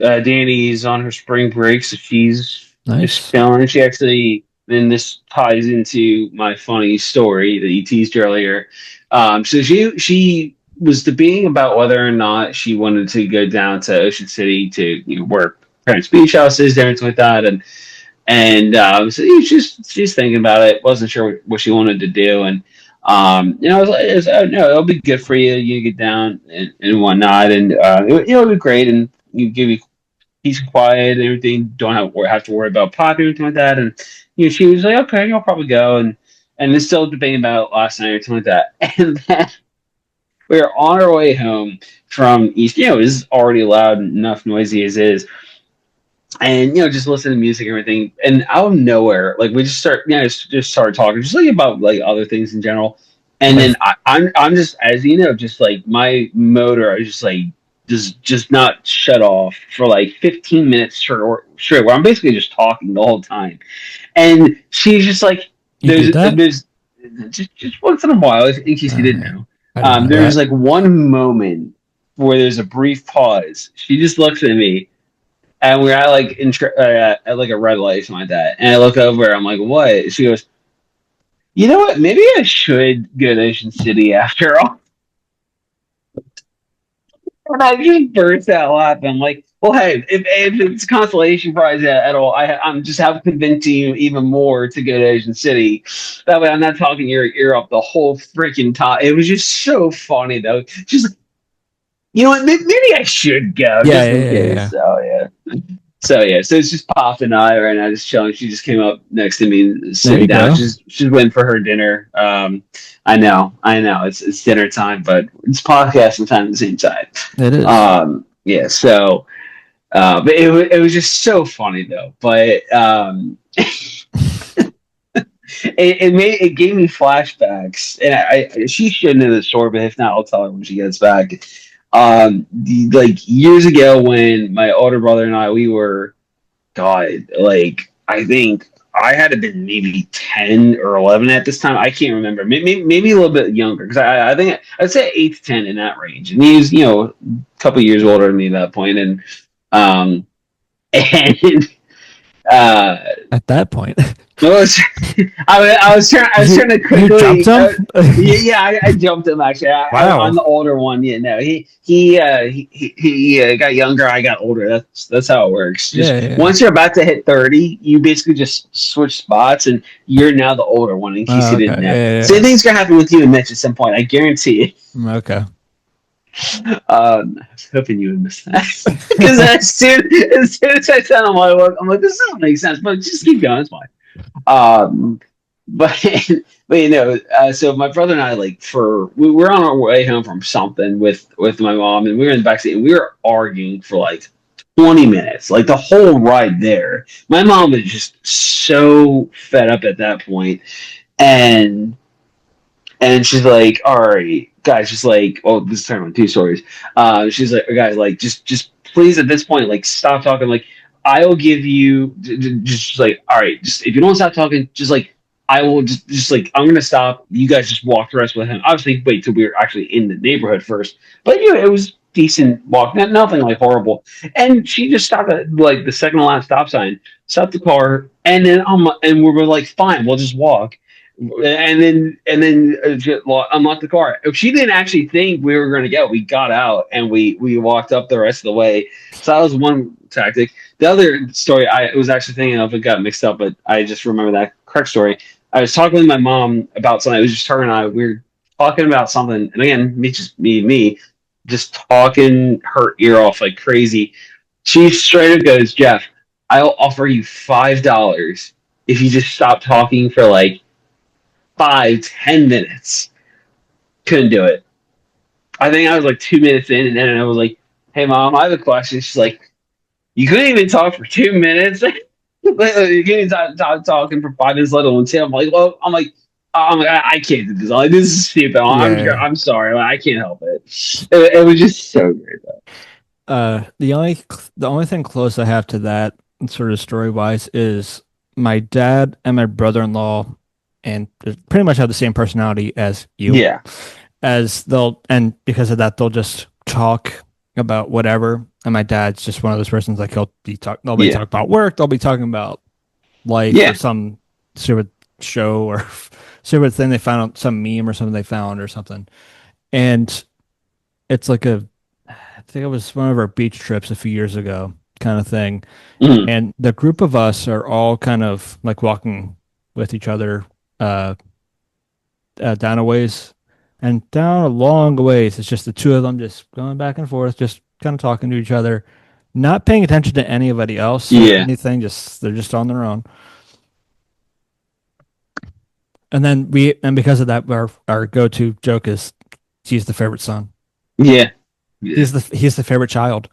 Danny's on her spring break, so she's just Nice. chilling. She actually, then this ties into my funny story that you teased earlier. So she was debating about whether or not she wanted to go down to Ocean City to where parents' beach house is there and stuff like that, and so she's thinking about it. Wasn't sure what she wanted to do, and I was, oh, no, it'll be good for you. You get down and whatnot, and it'll be great, and you give you peace and quiet and everything. Don't have to worry about popping or anything like that. And she was like, okay, I'll probably go, and then still debating about it last night or something like that. And then we were on our way home from East. It was already loud enough, noisy as is, and just listen to music and everything, and out of nowhere, like we just start just started talking just like about like other things in general, and then Like, I'm just, as just like my motor is just like just not shut off for like 15 minutes straight where I'm basically just talking the whole time, and she's just like you do that? there's just once in a while, in case you didn't Uh, know, I didn't know there's that. like one moment where there's a brief pause. She just looks at me, and we're at like at like a red light or something like that. And I look over, I'm like, "What?" She goes, "You know what? Maybe I should go to Ocean City after all." And I just burst out laughing. I'm like, "Well, hey, if it's a consolation prize at all, I'm just have convincing you even more to go to Ocean City. That way, I'm not talking your ear up the whole freaking time." It was just so funny though. She's like, "You know what? Maybe I should go Yeah, just yeah, in yeah, case." yeah. So yeah. So it's just Pop and I right now, just chilling. She just came up next to me, and There sitting you down. go. She's waiting for her dinner. I know, it's dinner time, but it's podcasting time at the same time. It is. Yeah. So, but it was just so funny though. But it gave me flashbacks, and she should know the story, but if not, I'll tell her when she gets back. Like years ago, when my older brother and we were, God, like I think I had to been maybe 10 or 11 at this time. I can't remember. Maybe a little bit younger, because I think I'd say 8 to 10 in that range. And he's a couple years older than me at that point, and um and uh At that point, I was, I was trying to you jumped quickly. him. Yeah, I jumped him actually. I'm Wow. the older one. Yeah, no, he got younger. I got older. That's how it works. Yeah, Just yeah. once you're about to hit 30, you basically just switch spots, and you're now the older one. In case Oh, you okay. didn't know, Yeah, same yeah, thing's gonna happen with you and Mitch at some point. I guarantee it. yeah. Okay. I was hoping you would miss that, because as soon as I said, I'm like, this doesn't make sense, but just keep going. It's fine. Um, but but so my brother and I, like, we were on our way home from something with my mom, and we were in the backseat, and we were arguing for like 20 minutes, like the whole ride there. My mom was just so fed up at that point, and she's like, "All right, guys, just like, oh, this is turning on two stories." She's like, "Guys, like, just please at this point, like, stop talking. Like, I'll give you just like, all right, just if you don't stop talking, just like, I will just like, I'm gonna stop. You guys just walk the rest with him. Obviously, wait till we were actually in the neighborhood first, but it was decent walk, nothing like horrible." And she just stopped at like the second to last stop sign, stopped the car, and then and we were like, "Fine, we'll just walk." And then just unlocked the car. If she didn't actually think we were going to go, we got out and we walked up the rest of the way. So that was one tactic. The other story I was actually thinking of, it got mixed up, but I just remember that correct story. I was talking with my mom about something. It was just her and I. We were talking about something, and again, me, just talking her ear off like crazy. She straight up goes, "Jeff, I'll offer you $5 if you just stop talking for like 5, 10 minutes." Couldn't do it. I think I was like 2 minutes in, and then I was like, "Hey, mom, I have a question." She's like, "You couldn't even talk for 2 minutes. You couldn't even talking for 5 minutes, let alone 10." I'm like, "Well, I can't do this. I'm like, this is stupid. Yeah. I'm sorry. Like, I can't help it." It was just so great though. The only thing close I have to that sort of story wise is my dad and my brother-in-law, and they pretty much have the same personality as you. Yeah. And because of that, they'll just talk about whatever. And my dad's just one of those persons like they'll be talking about work, they'll be talking about life or Yeah. some stupid show or stupid thing they found on some meme or something they found or something. And it's like I think it was one of our beach trips a few years ago kind of thing. Mm. And the group of us are all kind of like walking with each other uh, down a ways and down a long ways. It's just the two of them just going back and forth, just kind of talking to each other, not paying attention to anybody else or Yeah. anything. Just they're just on their own. And because of that, our go-to joke is he's the favorite son. Yeah. Yeah. He's the favorite child.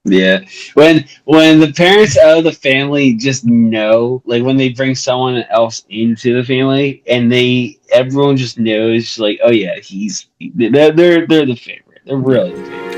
Yeah. When the parents of the family just know, like when they bring someone else into the family and everyone just knows like, oh yeah, they're the favorite. They're Yeah. really the favorite.